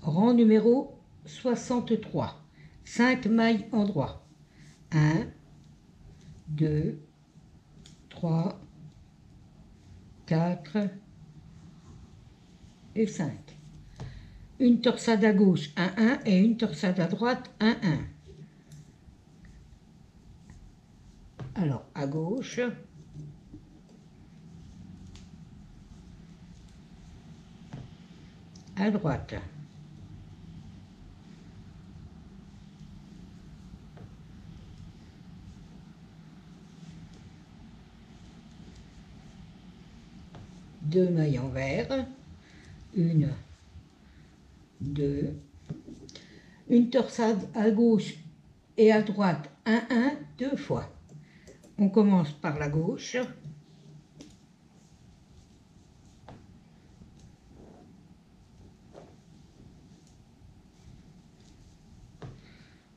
Rang numéro 63. 5 mailles endroit. 1, 2, 3, 4 et 5. Une torsade à gauche, 1, 1 et une torsade à droite, 1, 1. Alors, à gauche, à droite. Deux mailles envers, une, deux, une torsade à gauche et à droite, 1, 1, deux fois. On commence par la gauche,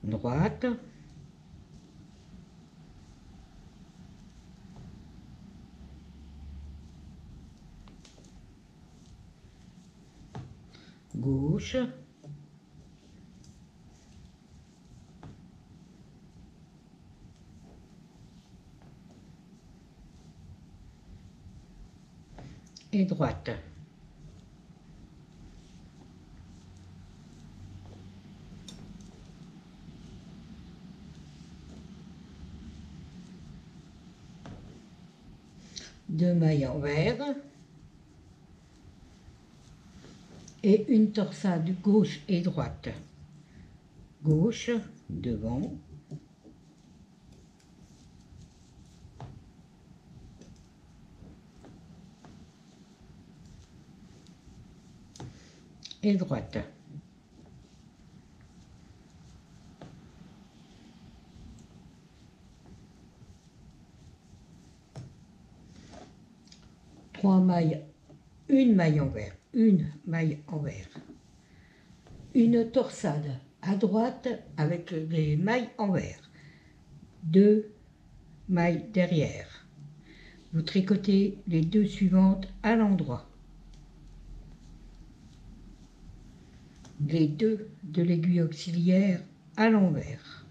droite, gauche, et droite. Deux mailles envers et une torsade gauche et droite. Gauche, devant, et droite. Trois mailles, une maille envers, une maille envers. Une torsade à droite avec les mailles envers. Deux mailles derrière. Vous tricotez les deux suivantes à l'endroit. Les deux de l'aiguille auxiliaire à l'envers.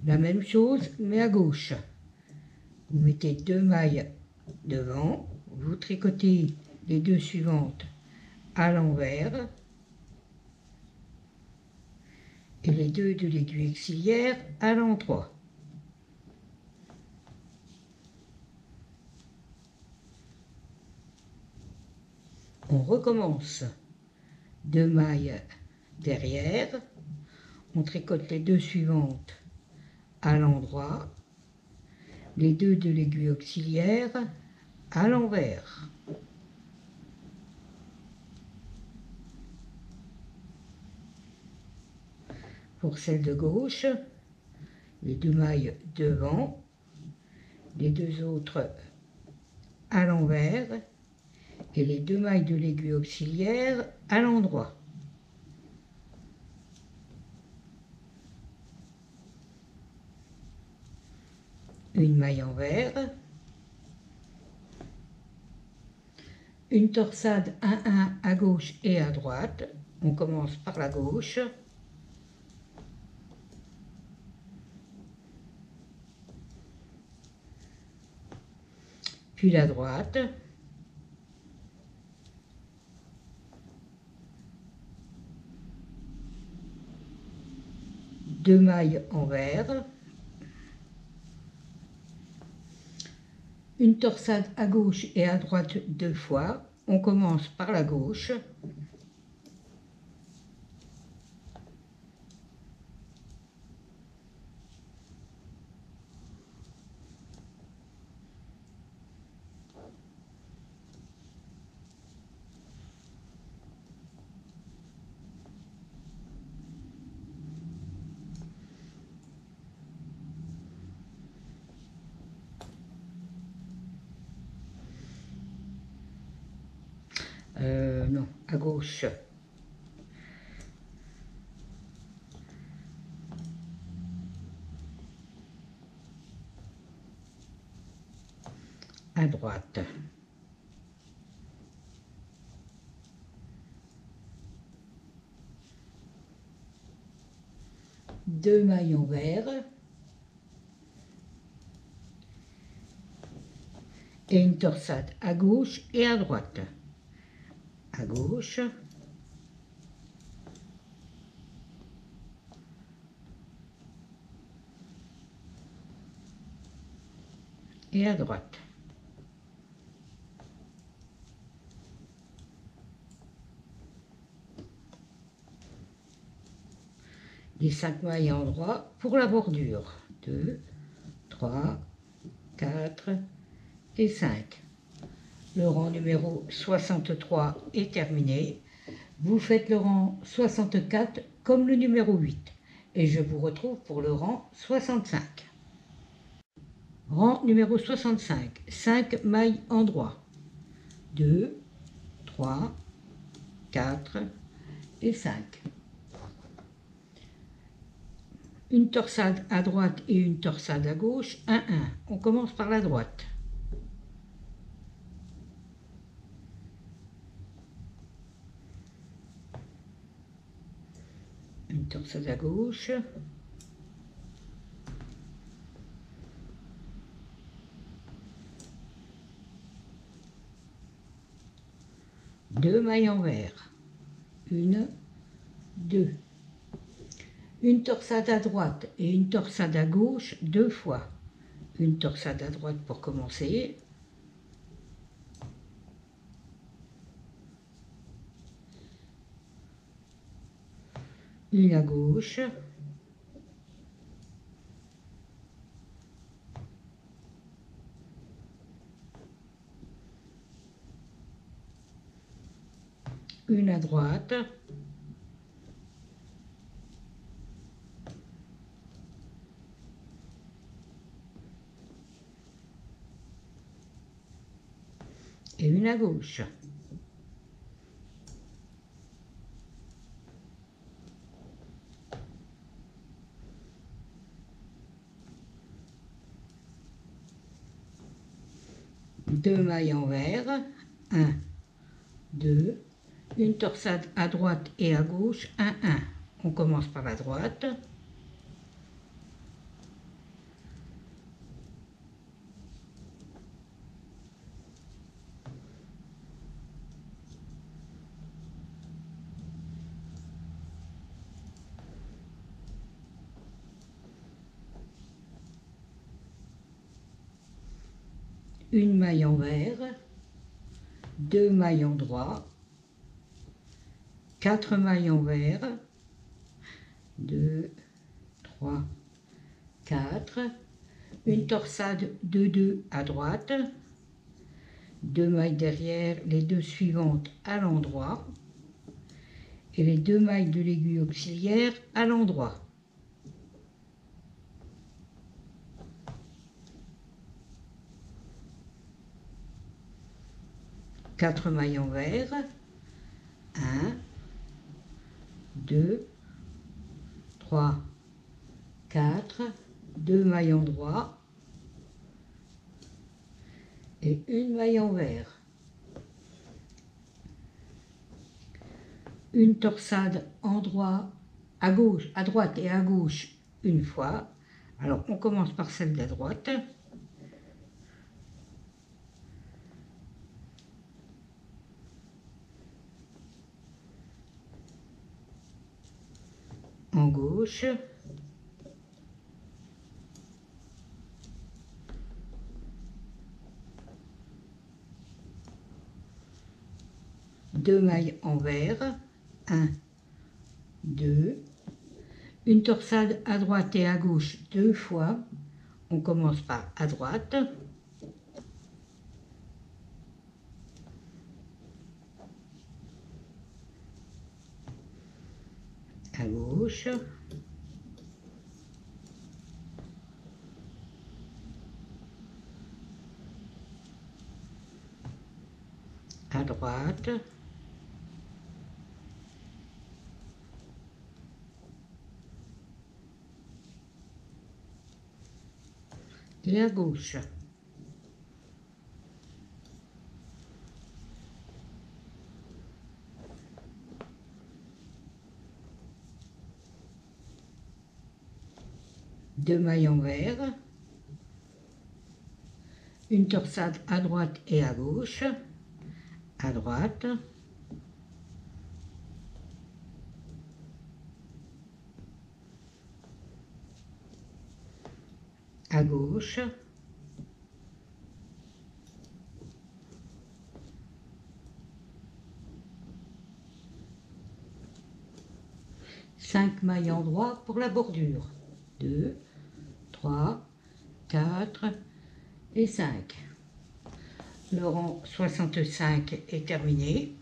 La même chose, mais à gauche. Vous mettez deux mailles devant, vous tricotez les deux suivantes à l'envers et les deux de l'aiguille auxiliaire à l'endroit. On recommence. Deux mailles derrière, on tricote les deux suivantes à l'endroit, les deux de l'aiguille auxiliaire à l'envers. Pour celle de gauche, les deux mailles devant, les deux autres à l'envers et les deux mailles de l'aiguille auxiliaire à l'endroit. Une maille envers, une torsade 1-1 à gauche et à droite. On commence par la gauche. Puis la droite. Deux mailles envers. Une torsade à gauche et à droite deux fois. On commence par la gauche. Non, à gauche. À droite. 2 maillons verts et une torsade à gauche et à droite. À gauche et à droite. Les 5 mailles en droit pour la bordure. 2, 3, 4 et 5. Le rang numéro 63 est terminé. Vous faites le rang 64 comme le numéro 8. Et je vous retrouve pour le rang 65. Rang numéro 65. 5 mailles en droit. 2, 3, 4 et 5. Une torsade à droite et une torsade à gauche, 1, 1. On commence par la droite. Une torsade à gauche. Deux mailles en vert. 1, 2. Une torsade à droite et une torsade à gauche 2 fois. Une torsade à droite pour commencer. Une à gauche. Une à droite. Et une à gauche. Deux mailles en vert. 1, 2. Une torsade à droite et à gauche, 1, 1. On commence par la droite. Une maille en vert. 2 mailles en droit. 4 mailles en vert. 2, 3, 4. Une torsade de 2 à droite. 2 mailles derrière, les 2 suivantes à l'endroit. Et les 2 mailles de l'aiguille auxiliaire à l'endroit. Quatre mailles en vert. 1, 2, 3, 4. 2 mailles en droit. Et une maille en vert. Une torsade en droit, à gauche, à droite et à gauche une fois. Alors on commence par celle de la droite. En gauche. Deux mailles en vert. 1, 2. Une torsade à droite et à gauche 2 fois. On commence par à droite. À gauche. À droite. Et à gauche. 2 mailles envers, une torsade à droite et à gauche, à droite, à gauche, cinq mailles en droit pour la bordure, 2, 3, 4 et 5. Le rang 65 est terminé.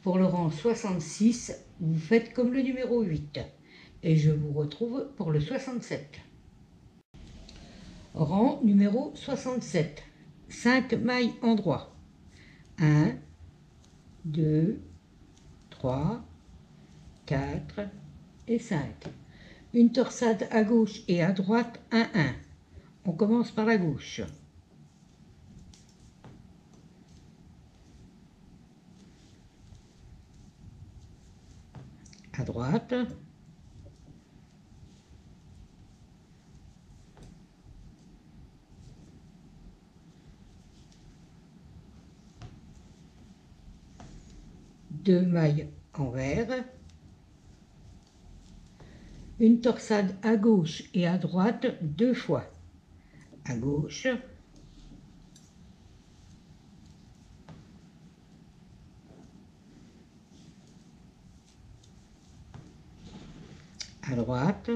Pour le rang 66, vous faites comme le numéro 8 et je vous retrouve pour le 67. Rang numéro 67, 5 mailles en droit, 1, 2, 3, 4 et 5. Une torsade à gauche et à droite, 1, 1. On commence par la gauche. À droite. Deux mailles envers. Une torsade à gauche et à droite 2 fois. À gauche. À droite.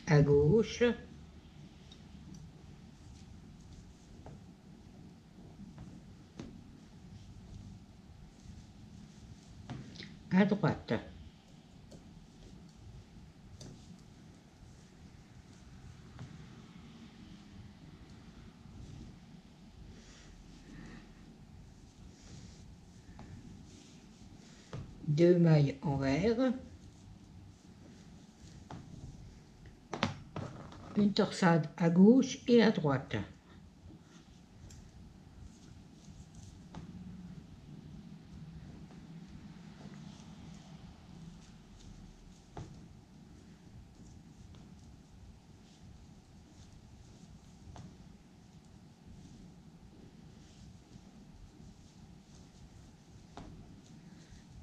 À gauche. À droite. Deux mailles envers. Une torsade à gauche et à droite.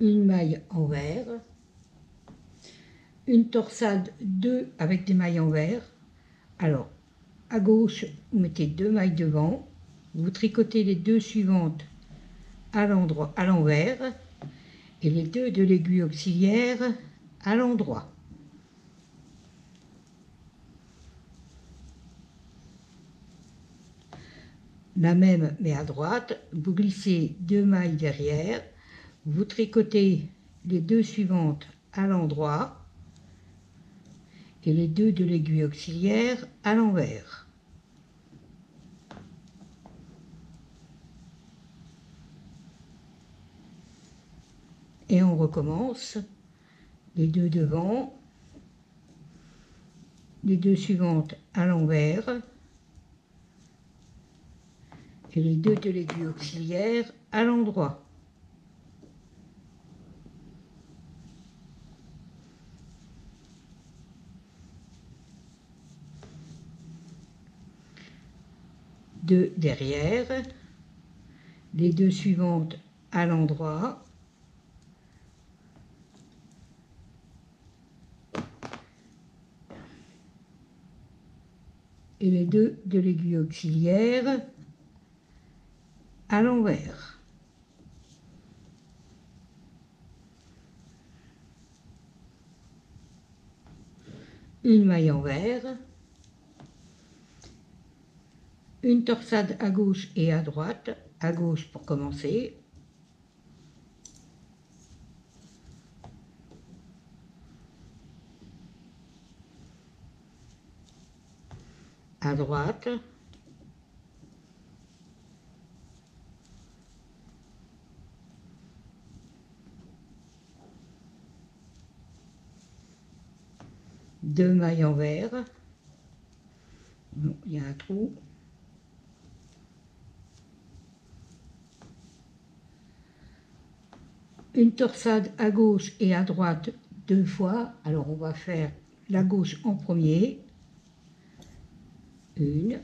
Une maille envers, une torsade 2 avec des mailles envers. Alors, à gauche, vous mettez 2 mailles devant, vous tricotez les 2 suivantes à l'envers et les 2 de l'aiguille auxiliaire à l'endroit. La même mais à droite, vous glissez 2 mailles derrière, vous tricotez les 2 suivantes à l'endroit et les 2 de l'aiguille auxiliaire à l'envers. Et on recommence, les 2 devant, les 2 suivantes à l'envers et les 2 de l'aiguille auxiliaire à l'endroit. Deux derrière, les 2 suivantes à l'endroit et les 2 de l'aiguille auxiliaire à l'envers. Une maille envers, une torsade à gauche et à droite, à gauche pour commencer, à droite, deux mailles envers, non, il y a un trou, une torsade à gauche et à droite 2 fois. Alors on va faire la gauche en premier. Une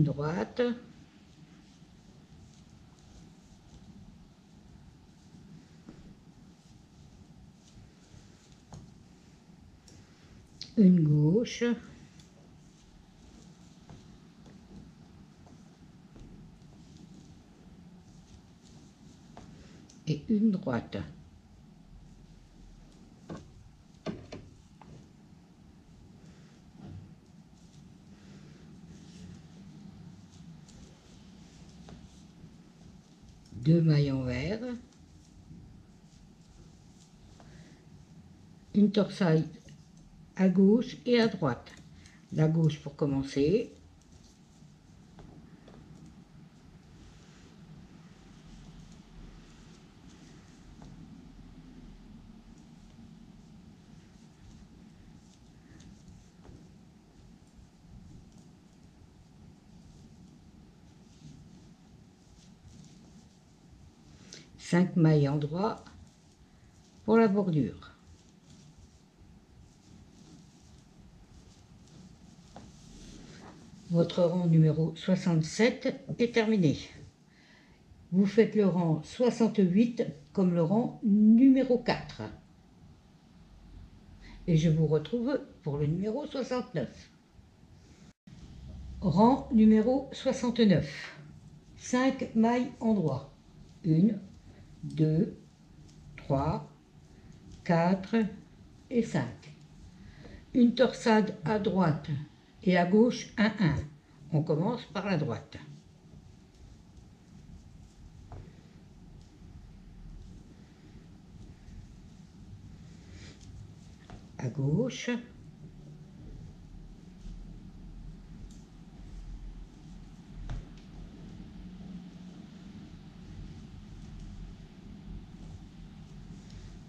droite. Une gauche. Et une droite. Deux mailles envers. Une torsade à gauche et à droite. La gauche pour commencer. Cinq mailles en droit pour la bordure. Votre rang numéro 67 est terminé. Vous faites le rang 68 comme le rang numéro 4. Et je vous retrouve pour le numéro 69. Rang numéro 69. 5 mailles en droit. 1, 2, 3, 4 et 5. Une torsade à droite et à gauche 1, 1. On commence par la droite. À gauche.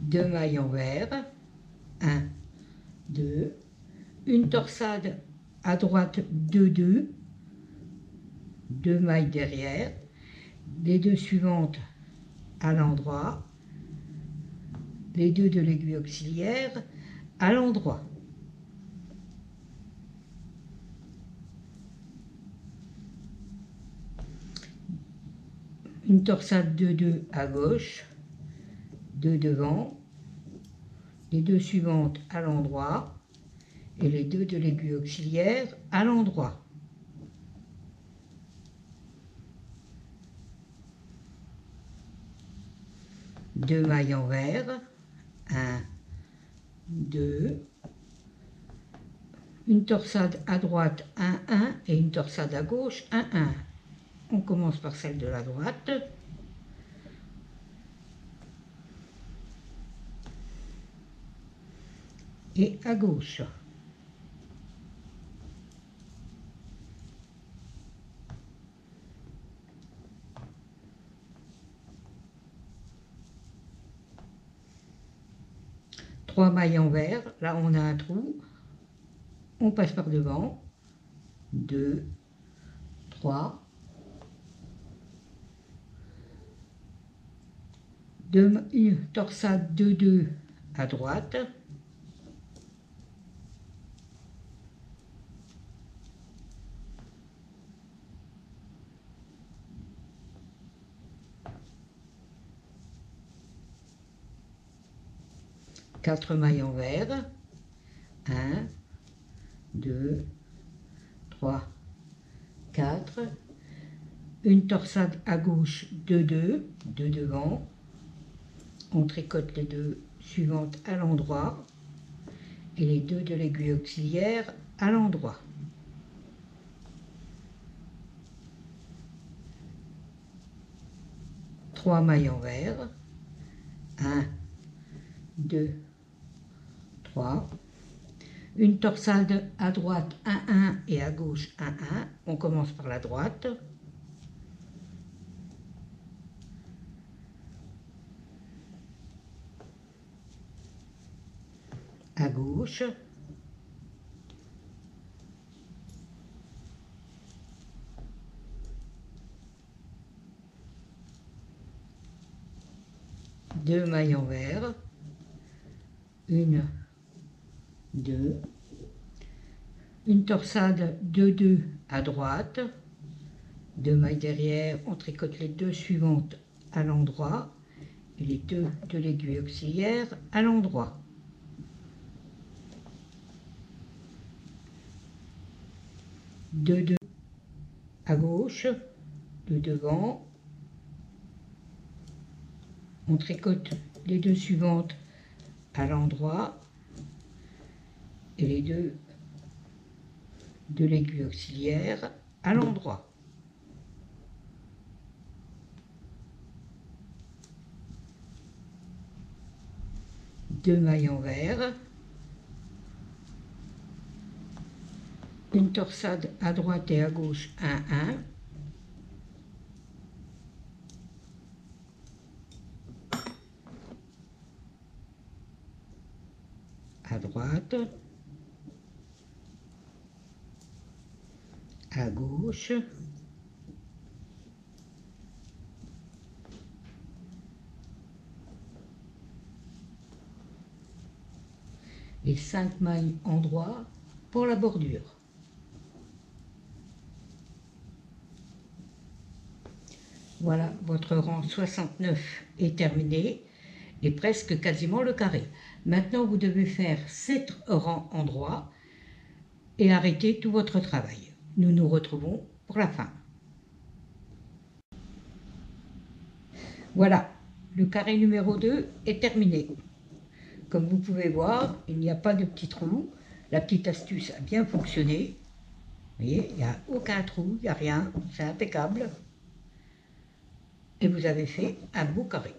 Deux mailles envers. 1, 2. Une torsade à droite 2, 2. Deux mailles derrière. Les deux suivantes à l'endroit. Les deux de l'aiguille auxiliaire à l'endroit. Une torsade 2, 2 à gauche. 2 devant. Les deux suivantes à l'endroit. Et les deux de l'aiguille auxiliaire à l'endroit. Deux mailles envers. 1, 2. Une torsade à droite 1, 1 et une torsade à gauche 1, 1. On commence par celle de la droite. Et à gauche. Trois mailles envers, là on a un trou, on passe par devant, 2, 3, une torsade 2, 2 à droite, quatre mailles envers, 1, 2, 3, 4, une torsade à gauche 2, 2, 2 devant, on tricote les deux suivantes à l'endroit et les deux de l'aiguille auxiliaire à l'endroit. Trois mailles envers, 1, 2, 3, une torsade à droite 1, 1 et à gauche 1, 1, on commence par la droite, à gauche, 2 mailles envers, 1, 2, une torsade de 2 à droite, 2 mailles derrière, on tricote les 2 suivantes à l'endroit et les 2 de l'aiguille auxiliaire à l'endroit. Deux à gauche, 2 devant, on tricote les 2 suivantes à l'endroit et les 2 de l'aiguille auxiliaire à l'endroit. Deux mailles envers, une torsade à droite et à gauche, 1, 1, à droite, à gauche, et 5 mailles en droit pour la bordure. Voilà, votre rang 69 est terminé et presque quasiment le carré. Maintenant, vous devez faire 7 rangs en droit et arrêter tout votre travail. Nous nous retrouvons pour la fin. Voilà, le carré numéro 2 est terminé. Comme vous pouvez voir, il n'y a pas de petits trous. La petite astuce a bien fonctionné. Vous voyez, il n'y a aucun trou, il n'y a rien, c'est impeccable. Et vous avez fait un beau carré.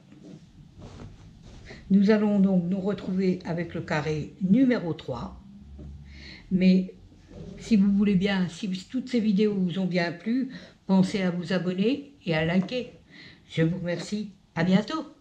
Nous allons donc nous retrouver avec le carré numéro 3. Mais si vous voulez bien, si toutes ces vidéos vous ont bien plu, pensez à vous abonner et à liker. Je vous remercie. À bientôt.